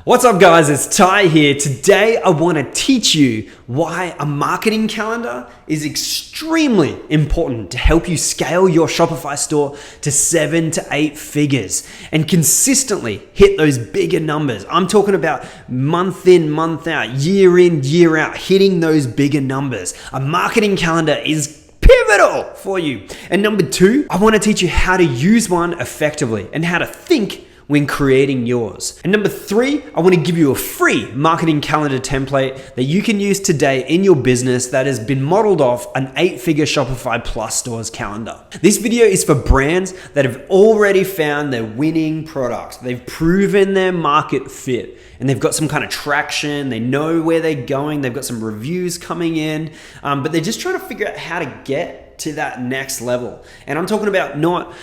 What's up guys, it's Ty here. Today I want to teach you why a marketing calendar is extremely important to help you scale your Shopify store to 7 to 8 figures and consistently hit those bigger numbers. I'm talking about month in, month out, year in, year out, hitting those bigger numbers. A marketing calendar is pivotal for you. And number 2, I want to teach you how to use one effectively and how to think when creating yours. And number 3, I want to give you a free marketing calendar template that you can use today in your business that has been modeled off an 8-figure Shopify Plus stores calendar. This video is for brands that have already found their winning product. They've proven their market fit and they've got some kind of traction. They know where they're going. They've got some reviews coming in, but they're just trying to figure out how to get to that next level. And I'm talking about not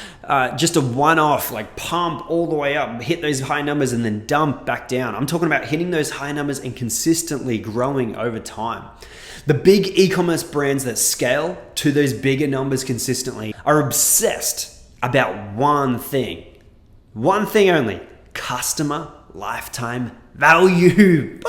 just a one-off, like pump all the way up, hit those high numbers and then dump back down. I'm talking about hitting those high numbers and consistently growing over time. The big e-commerce brands that scale to those bigger numbers consistently are obsessed about one thing only: customer lifetime value.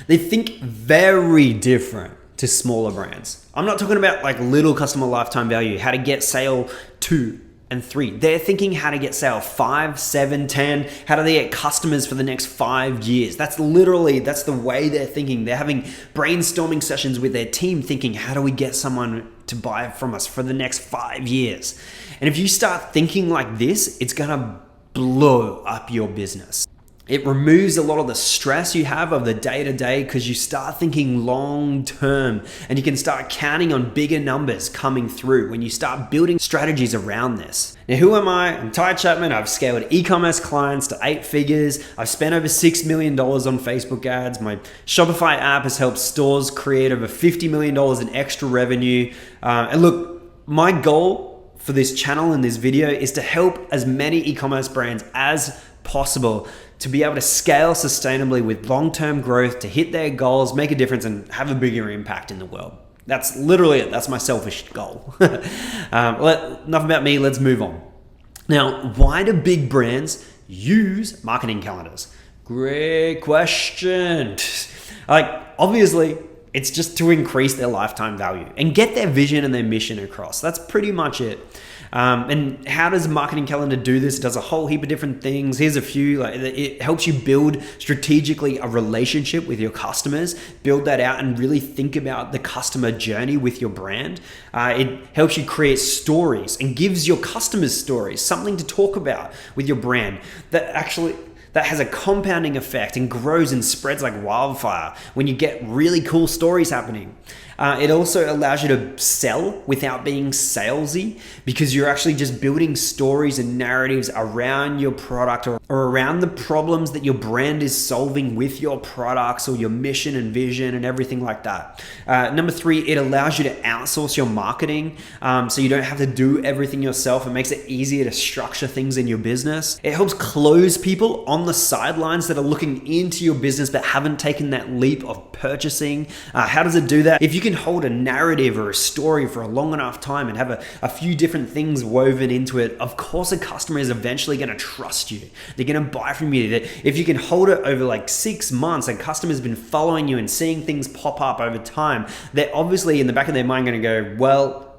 They think very different to smaller brands. I'm not talking about like little customer lifetime value, how to get sale 2 and 3. They're thinking how to get sale 5, 7, 10. How do they get customers for the next 5 years? That's the way they're thinking. They're having brainstorming sessions with their team thinking, how do we get someone to buy from us for the next 5 years? And if you start thinking like this, it's gonna blow up your business. It removes a lot of the stress you have of the day-to-day because you start thinking long-term and you can start counting on bigger numbers coming through when you start building strategies around this. Now, who am I? I'm Ty Chapman. I've scaled e-commerce clients to 8 figures. I've spent over $6 million on Facebook ads. My Shopify app has helped stores create over $50 million in extra revenue. And look, my goal for this channel and this video is to help as many e-commerce brands as possible to be able to scale sustainably with long-term growth, to hit their goals, make a difference, and have a bigger impact in the world. That's literally it. That's my selfish goal. Enough about me. Let's move on. Now, why do big brands use marketing calendars? Great question. Obviously, it's just to increase their lifetime value and get their vision and their mission across. That's pretty much it. And how does a marketing calendar do this? It does a whole heap of different things. Here's a few. It helps you build strategically a relationship with your customers, build that out and really think about the customer journey with your brand. It helps you create stories and gives your customers stories, something to talk about with your brand that has a compounding effect and grows and spreads like wildfire when you get really cool stories happening. It also allows you to sell without being salesy because you're actually just building stories and narratives around your product or around the problems that your brand is solving with your products or your mission and vision and everything like that. Number 3, it allows you to outsource your marketing so you don't have to do everything yourself. It makes it easier to structure things in your business. It helps close people on the sidelines that are looking into your business but haven't taken that leap of purchasing. How does it do that? If you can hold a narrative or a story for a long enough time and have a few different things woven into it, of course a customer is eventually going to trust you. They're going to buy from you. If you can hold it over like 6 months and customers been following you and seeing things pop up over time, they're obviously in the back of their mind going to go, well,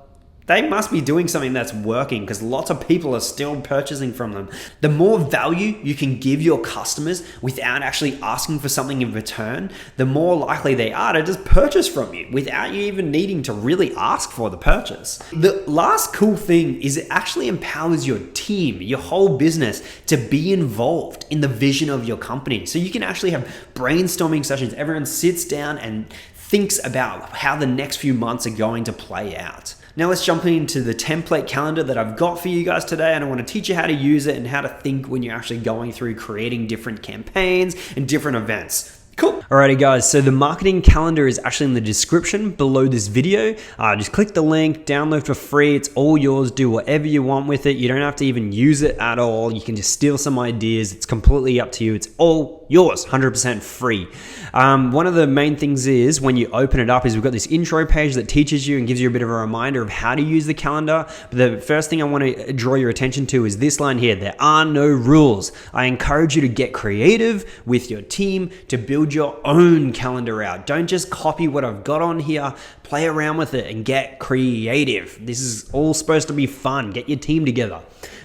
they must be doing something that's working because lots of people are still purchasing from them. The more value you can give your customers without actually asking for something in return, the more likely they are to just purchase from you without you even needing to really ask for the purchase. The last cool thing is it actually empowers your team, your whole business, to be involved in the vision of your company. So you can actually have brainstorming sessions. Everyone sits down and thinks about how the next few months are going to play out. Now let's jump into the template calendar that I've got for you guys today, and I want to teach you how to use it and how to think when you're actually going through creating different campaigns and different events. Cool. Alrighty guys, so the marketing calendar is actually in the description below this video. Just click the link, download for free. It's all yours. Do whatever you want with it. You don't have to even use it at all. You can just steal some ideas. It's completely up to you. It's all yours, 100% free. One of the main things is when you open it up is we've got this intro page that teaches you and gives you a bit of a reminder of how to use the calendar. But the first thing I want to draw your attention to is this line here. There are no rules. I encourage you to get creative with your team to build your own calendar out. Don't just copy what I've got on here. Play around with it and get creative. This is all supposed to be fun. Get your team together.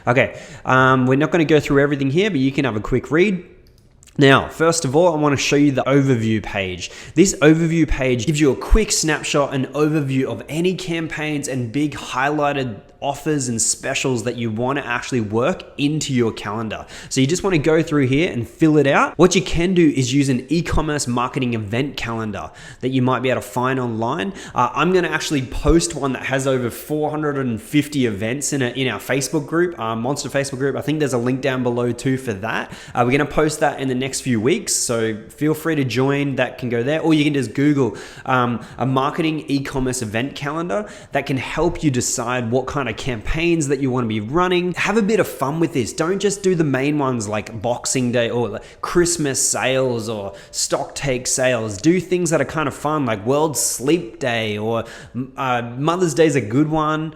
Okay, we're not going to go through everything here, but you can have a quick read. Now, first of all, I want to show you the overview page. This overview page gives you a quick snapshot and overview of any campaigns and big highlighted offers and specials that you want to actually work into your calendar. So you just want to go through here and fill it out. What you can do is use an e-commerce marketing event calendar that you might be able to find online. I'm going to actually post one that has over 450 events in our Facebook group, Monster Facebook group. I think there's a link down below too for that. We're going to post that in the next few weeks. So feel free to join. That can go there, or you can just Google a marketing e-commerce event calendar that can help you decide what kind of campaigns that you want to be running. Have a bit of fun with this. Don't just do the main ones like Boxing Day or like Christmas sales or stock take sales. Do things that are kind of fun, like World Sleep Day, or Mother's Day is a good one.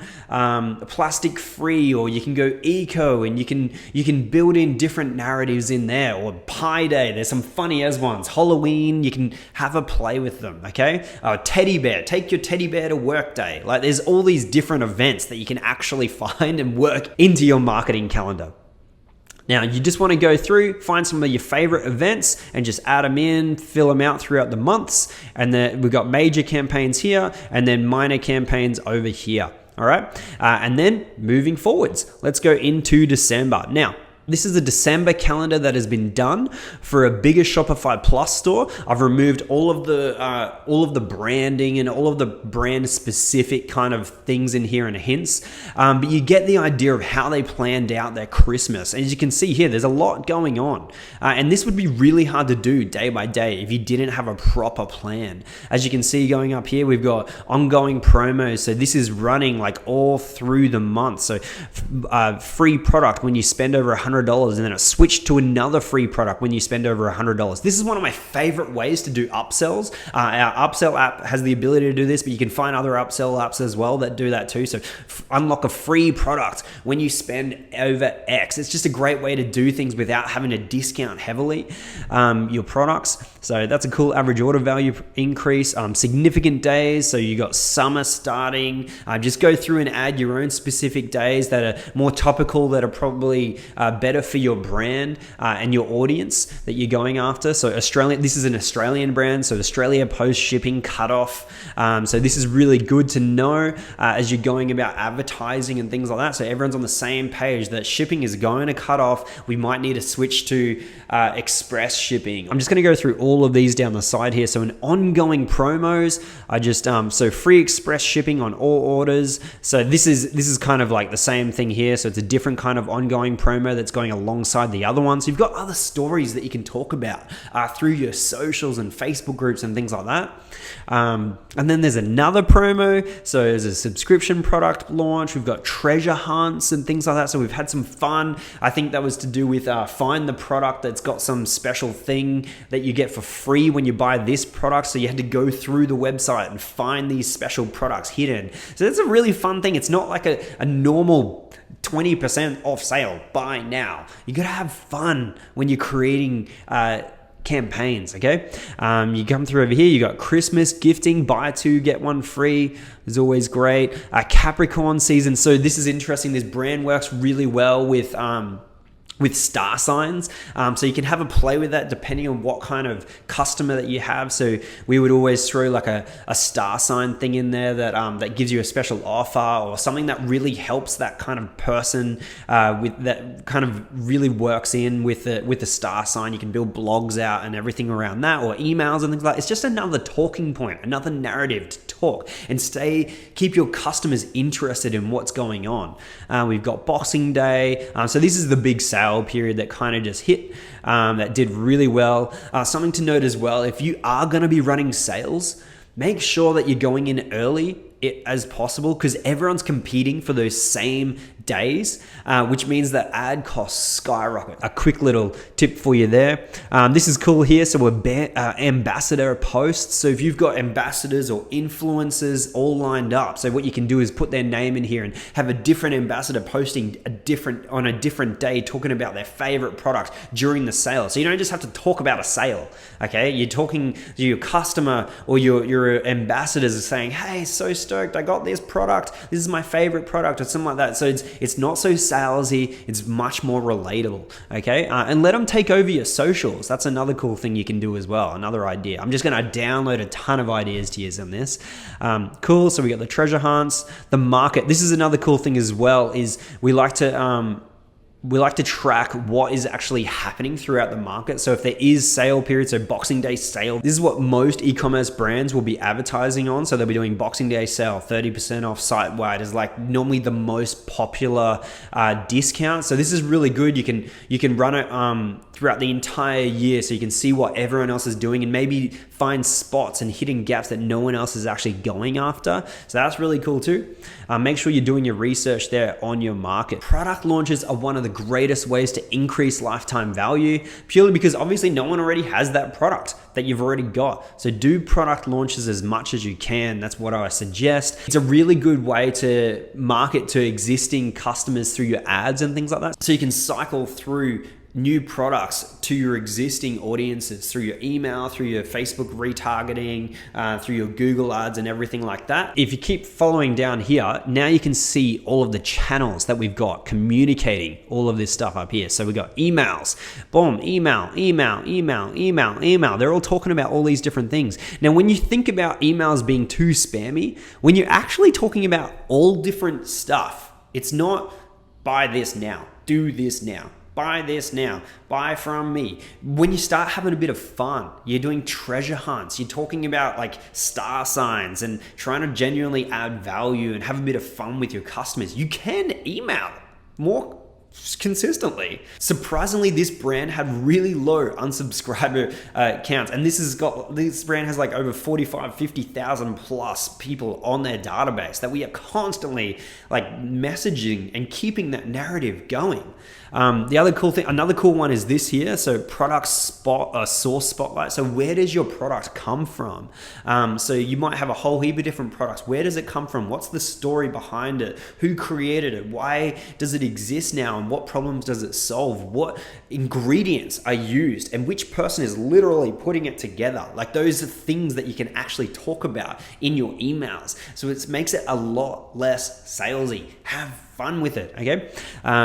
Plastic free, or you can go eco, and you can build in different narratives in there. Or Pie Day, there's some funny as ones. Halloween, you can have a play with them. Okay, teddy bear, take your teddy bear to work day. Like there's all these different events that you can actually find and work into your marketing calendar. Now, you just want to go through, find some of your favorite events and just add them in, fill them out throughout the months. And then we've got major campaigns here and then minor campaigns over here. All right. And then moving forwards, let's go into December. Now, this is a December calendar that has been done for a bigger Shopify Plus store. I've removed all of the branding and all of the brand specific kind of things in here and hints. But you get the idea of how they planned out their Christmas. As you can see here, there's a lot going on. And this would be really hard to do day by day if you didn't have a proper plan. As you can see going up here, we've got ongoing promos. So this is running like all through the month. So free product when you spend over $100, and then it switched to another free product when you spend over $100. This is one of my favorite ways to do upsells. Our upsell app has the ability to do this, but you can find other upsell apps as well that do that too. So unlock a free product when you spend over X. It's just a great way to do things without having to discount heavily your products. So that's a cool average order value increase. Significant days. So you got summer starting. Just go through and add your own specific days that are more topical, that are probably better for your brand and your audience that you're going after. So this is an Australian brand, so Australia post shipping cutoff. So this is really good to know as you're going about advertising and things like that. So everyone's on the same page that shipping is going to cut off. We might need to switch to express shipping. I'm just going to go through all of these down the side here. So in ongoing promos, I just so free express shipping on all orders. So this is kind of like the same thing here. So it's a different kind of ongoing promo that's going alongside the other one. So you've got other stories that you can talk about through your socials and Facebook groups and things like that. And then there's another promo. So there's a subscription product launch. We've got treasure hunts and things like that. So we've had some fun. I think that was to do with find the product that's got some special thing that you get for free when you buy this product. So you had to go through the website and find these special products hidden. So that's a really fun thing. It's not like a normal 20% off sale, buy now. You gotta have fun when you're creating campaigns, okay? You come through over here, you got Christmas gifting, buy two, get one free is always great. Capricorn season, so this is interesting. This brand works really well with star signs. So you can have a play with that depending on what kind of customer that you have. So we would always throw like a star sign thing in there that gives you a special offer or something that really helps that kind of person with that kind of really works in with the star sign. You can build blogs out and everything around that, or emails and things like that. It's just another talking point, another narrative to talk and keep your customers interested in what's going on. We've got Boxing Day. So this is the big sale period that kind of just hit, that did really well. Something to note as well, if you are going to be running sales, make sure that you're going in early it as possible, because everyone's competing for those same days, which means that ad costs skyrocket. A quick little tip for you there. This is cool here. So we're ambassador posts. So if you've got ambassadors or influencers all lined up, so what you can do is put their name in here and have a different ambassador posting on a different day, talking about their favorite product during the sale. So you don't just have to talk about a sale. Okay, you're talking to your customer, or your ambassadors are saying, hey, so stoked, I got this product, this is my favorite product, or something like that. So it's not so salesy, it's much more relatable. Okay, and let them take over your socials. That's another cool thing you can do as well, another idea. I'm just going to download a ton of ideas to use on this. Cool. So we got the treasure hunts, the market. This is another cool thing as well, is we like to track what is actually happening throughout the market. So if there is sale period, so Boxing Day sale, this is what most e-commerce brands will be advertising on. So they'll be doing Boxing Day sale, 30% off site-wide is like normally the most popular discount. So this is really good. You can run it throughout the entire year, so you can see what everyone else is doing and maybe find spots and hidden gaps that no one else is actually going after. So that's really cool too. Make sure you're doing your research there on your market. Product launches are one of the greatest ways to increase lifetime value, purely because obviously no one already has that product that you've already got. So do product launches as much as you can. That's what I suggest. It's a really good way to market to existing customers through your ads and things like that. So you can cycle through new products to your existing audiences through your email, through your Facebook retargeting, through your Google ads and everything like that. If you keep following down here, now you can see all of the channels that we've got communicating all of this stuff up here. So we got emails, boom, email. They're all talking about all these different things. Now, when you think about emails being too spammy, when you're actually talking about all different stuff, it's not buy this now, do this now, buy this now, buy from me. When you start having a bit of fun, you're doing treasure hunts, you're talking about like star signs and trying to genuinely add value and have a bit of fun with your customers, you can email more consistently. Surprisingly, this brand had really low unsubscriber counts, and this brand has like over 50,000 plus people on their database that we are constantly like messaging and keeping that narrative going. Another cool one is this here. So product source spotlight. So where does your product come from? So you might have a whole heap of different products. Where does it come from? What's the story behind it? Who created it? Why does it exist now? And what problems does it solve? What ingredients are used? And which person is literally putting it together? Like, those are things that you can actually talk about in your emails. So it makes it a lot less salesy. Have fun with it. Okay.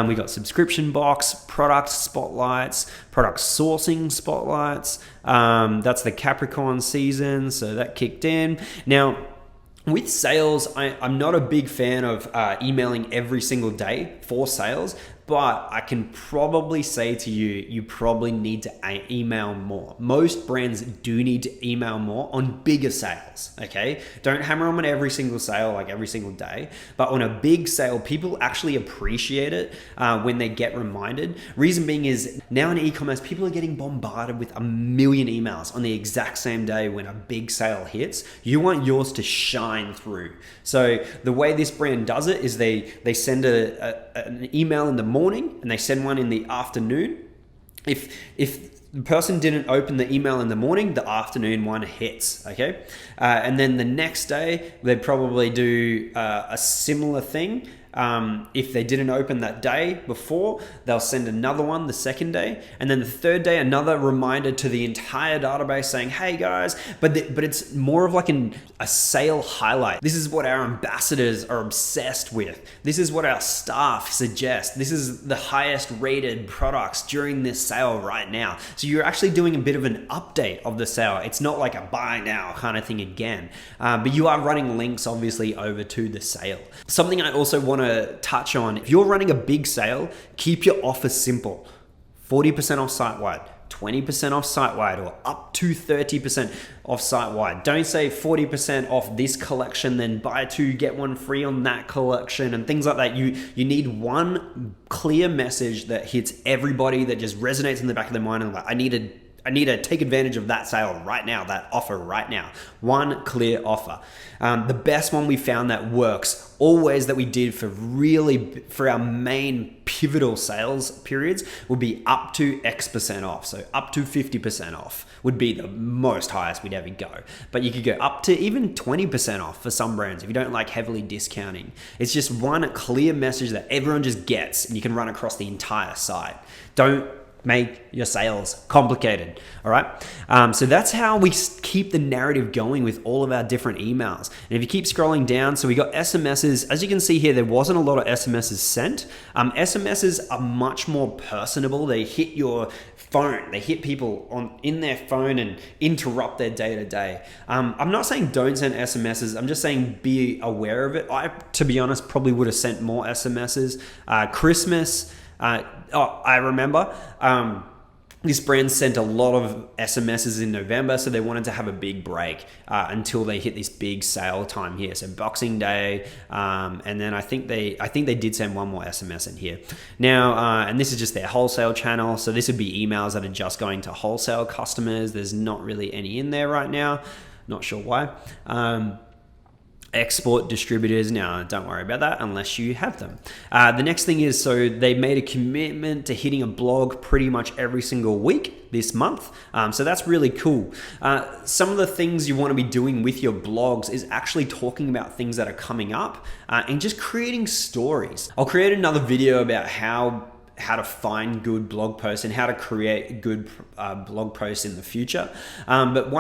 We got subscription box, product spotlights, product sourcing spotlights. That's the Capricorn season. So that kicked in. Now, with sales, I'm not a big fan of emailing every single day for sales, but I can probably say to you, you probably need to email more. Most brands do need to email more on bigger sales, okay? Don't hammer them on every single sale, like every single day, but on a big sale, people actually appreciate it when they get reminded. Reason being is now in e-commerce, people are getting bombarded with 1 million emails on the exact same day when a big sale hits. You want yours to shine through. So the way this brand does it is they send an email in the morning and they send one in the afternoon. If the person didn't open the email in the morning, the afternoon one hits, okay? And then the next day, they'd probably do a similar thing. If they didn't open that day before, they'll send another one the second day. And then the third day, another reminder to the entire database saying, hey guys, but it's more of like a sale highlight. This is what our ambassadors are obsessed with. This is what our staff suggest. This is the highest rated products during this sale right now. So you're actually doing a bit of an update of the sale. It's not like a buy now kind of thing again, but you are running links obviously over to the sale. Something I also want to touch on, if you're running a big sale, keep your offer simple. 40% off site-wide, 20% off site-wide, or up to 30% off site-wide. Don't say 40% off this collection, then buy 2, get 1 free on that collection and things like that. You need one clear message that hits everybody, that just resonates in the back of their mind, and like, I need I need to take advantage of that sale right now, that offer right now. One clear offer. The best one we found that works always that we did for our main pivotal sales periods would be up to X% off. So up to 50% off would be the most highest we'd ever go. But you could go up to even 20% off for some brands if you don't like heavily discounting. It's just one clear message that everyone just gets and you can run across the entire site. Don't make your sales complicated. All right. So that's how we keep the narrative going with all of our different emails. And if you keep scrolling down, so we got SMSs. As you can see here, there wasn't a lot of SMSs sent. SMSs are much more personable. They hit your phone. They hit people in their phone and interrupt their day to day. I'm not saying don't send SMSs. I'm just saying be aware of it. I, to be honest, probably would have sent more SMSs. Christmas. I remember this brand sent a lot of SMSs in November, so they wanted to have a big break until they hit this big sale time here. So Boxing Day, and then I think they did send one more SMS in here. Now, and this is just their wholesale channel, so this would be emails that are just going to wholesale customers. There's not really any in there right now. Not sure why. Export distributors, now don't worry about that unless you have them. The next thing is, so they made a commitment to hitting a blog pretty much every single week this month. So that's really cool. Some of the things you want to be doing with your blogs is actually talking about things that are coming up and just creating stories. I'll create another video about how to find good blog posts and how to create good blog posts in the future. But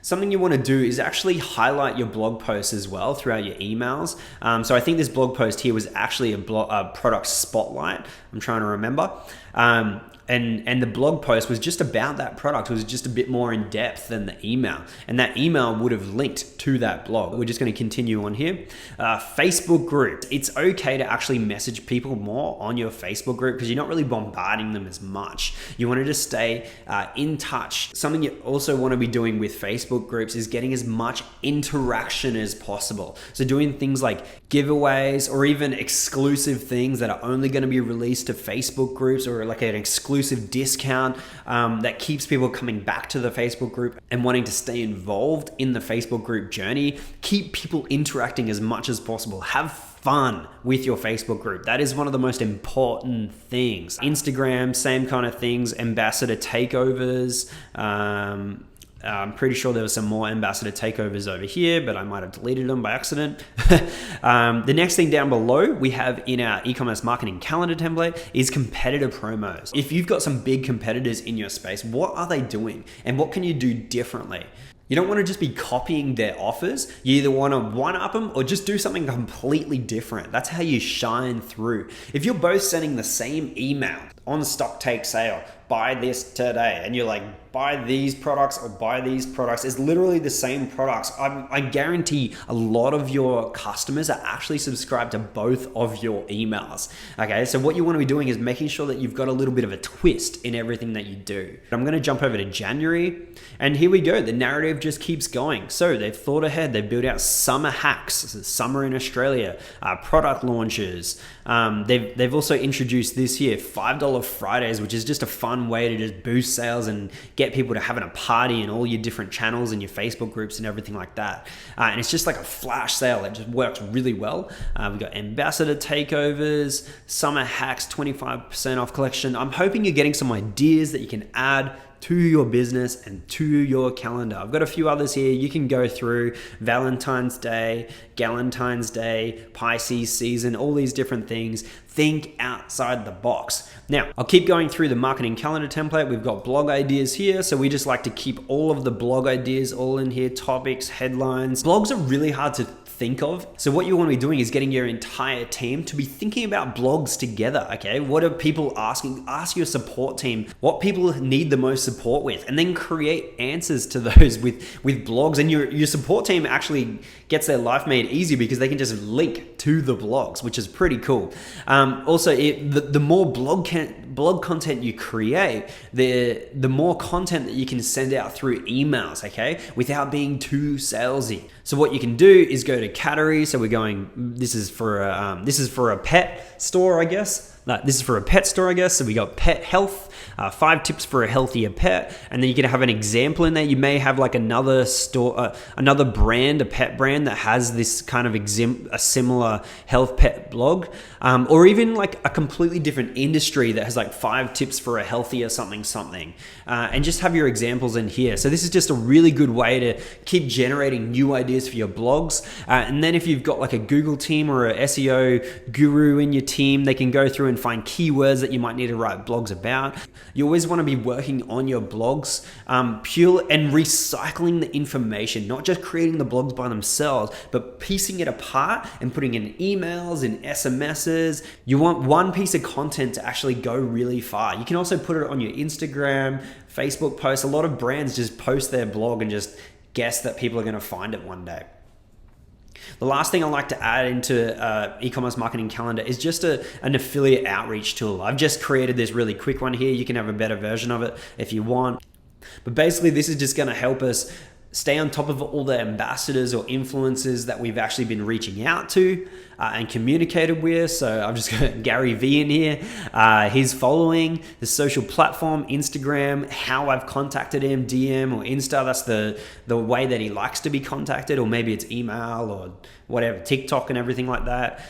something you want to do is actually highlight your blog posts as well throughout your emails. So I think this blog post here was actually a product spotlight. I'm trying to remember. And the blog post was just about that product. It was just a bit more in depth than the email. And that email would have linked to that blog. We're just going to continue on here. Facebook group. It's okay to actually message people more on your Facebook group because you're not really bombarding them as much. You want to just stay in touch. Something you also want to be doing with Facebook groups is getting as much interaction as possible. So doing things like giveaways or even exclusive things that are only going to be released to Facebook groups, or like an exclusive discount that keeps people coming back to the Facebook group and wanting to stay involved in the Facebook group journey. Keep people interacting as much as possible. Have fun with your Facebook group. That is one of the most important things. Instagram, same kind of things. Ambassador takeovers. I'm pretty sure there were some more ambassador takeovers over here, but I might have deleted them by accident. The next thing down below we have in our e-commerce marketing calendar template is competitor promos. If you've got some big competitors in your space, what are they doing and what can you do differently? You don't want to just be copying their offers. You either want to one-up them or just do something completely different. That's how you shine through. If you're both sending the same email, on stock take sale, buy this today, and you're like, buy these products or buy these products, it's literally the same products. I guarantee a lot of your customers are actually subscribed to both of your emails. Okay, so what you want to be doing is making sure that you've got a little bit of a twist in everything that you do. I'm going to jump over to January, and here we go. The narrative just keeps going. So they've thought ahead. They've built out summer hacks, summer in Australia, product launches. They've also introduced this year $5 Fridays, which is just a fun way to just boost sales and get people to having a party in all your different channels and your Facebook groups and everything like that. And it's just like a flash sale. It just works really well. We've got ambassador takeovers, summer hacks, 25% off collection. I'm hoping you're getting some ideas that you can add to your business and to your calendar. I've got a few others here you can go through: Valentine's Day, Galentine's Day, Pisces season, all these different things. Think outside the box. Now, I'll keep going through the marketing calendar template. We've got blog ideas here. So we just like to keep all of the blog ideas all in here, topics, headlines. Blogs are really hard to think of. So what you want to be doing is getting your entire team to be thinking about blogs together, okay? What are people asking? Ask your support team what people need the most support with, and then create answers to those with blogs. And your support team actually gets their life made easy because they can just link to the blogs, which is pretty cool. Also, the more blog content you create, the more content that you can send out through emails, okay, without being too salesy. So what you can do is go to category. So we're going. This is for a pet store, I guess. This is for a pet store, I guess. So we got pet health, 5 tips for a healthier pet. And then you can have an example in there. You may have like another store, another brand, a pet brand that has this kind of a similar health pet blog, or even like a completely different industry that has like 5 tips for a healthier something, and just have your examples in here. So this is just a really good way to keep generating new ideas for your blogs. And then if you've got like a Google team or a SEO guru in your team, they can go through and find keywords that you might need to write blogs about. You always want to be working on your blogs, pure and recycling the information, not just creating the blogs by themselves, but piecing it apart and putting in emails and SMSs. You want one piece of content to actually go really far. You can also put it on your Instagram, Facebook posts. A lot of brands just post their blog and just guess that people are going to find it one day. The last thing I like to add into e-commerce marketing calendar is just an affiliate outreach tool. I've just created this really quick one here. You can have a better version of it if you want. But basically, this is just going to help us stay on top of all the ambassadors or influencers that we've actually been reaching out to and communicated with. So I've just got Gary Vee in here, his following, the social platform, Instagram, how I've contacted him, DM or Insta. That's the way that he likes to be contacted, or maybe it's email or whatever, TikTok and everything like that.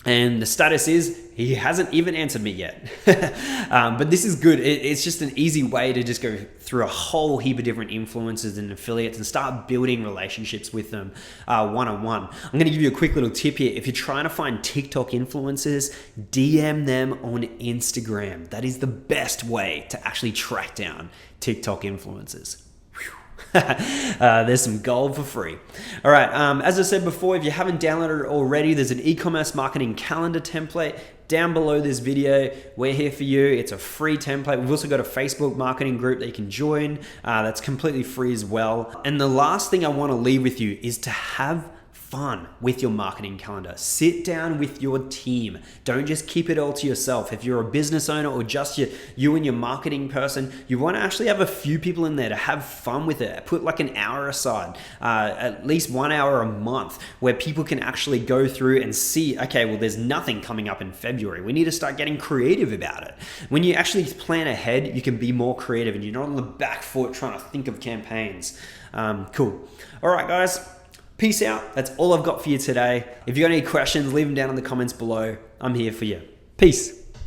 And the status is he hasn't even answered me yet. But this is good. It's just an easy way to just go through a whole heap of different influencers and affiliates and start building relationships with them one-on-one. I'm going to give you a quick little tip here. If you're trying to find TikTok influencers, DM them on Instagram. That is the best way to actually track down TikTok influencers. There's some gold for free. All right, as I said before, if you haven't downloaded it already, there's an e-commerce marketing calendar template down below this video. We're here for you. It's a free template. We've also got a Facebook marketing group that you can join. That's completely free as well. And the last thing I want to leave with you is to have fun with your marketing calendar. Sit down with your team. Don't just keep it all to yourself. If you're a business owner or just you and your marketing person, you want to actually have a few people in there to have fun with it. Put like an hour aside, at least 1 hour a month, where people can actually go through and see, okay, well, there's nothing coming up in February. We need to start getting creative about it. When you actually plan ahead, you can be more creative and you're not on the back foot trying to think of campaigns. Cool. All right, guys. Peace out. That's all I've got for you today. If you got any questions, leave them down in the comments below. I'm here for you. Peace.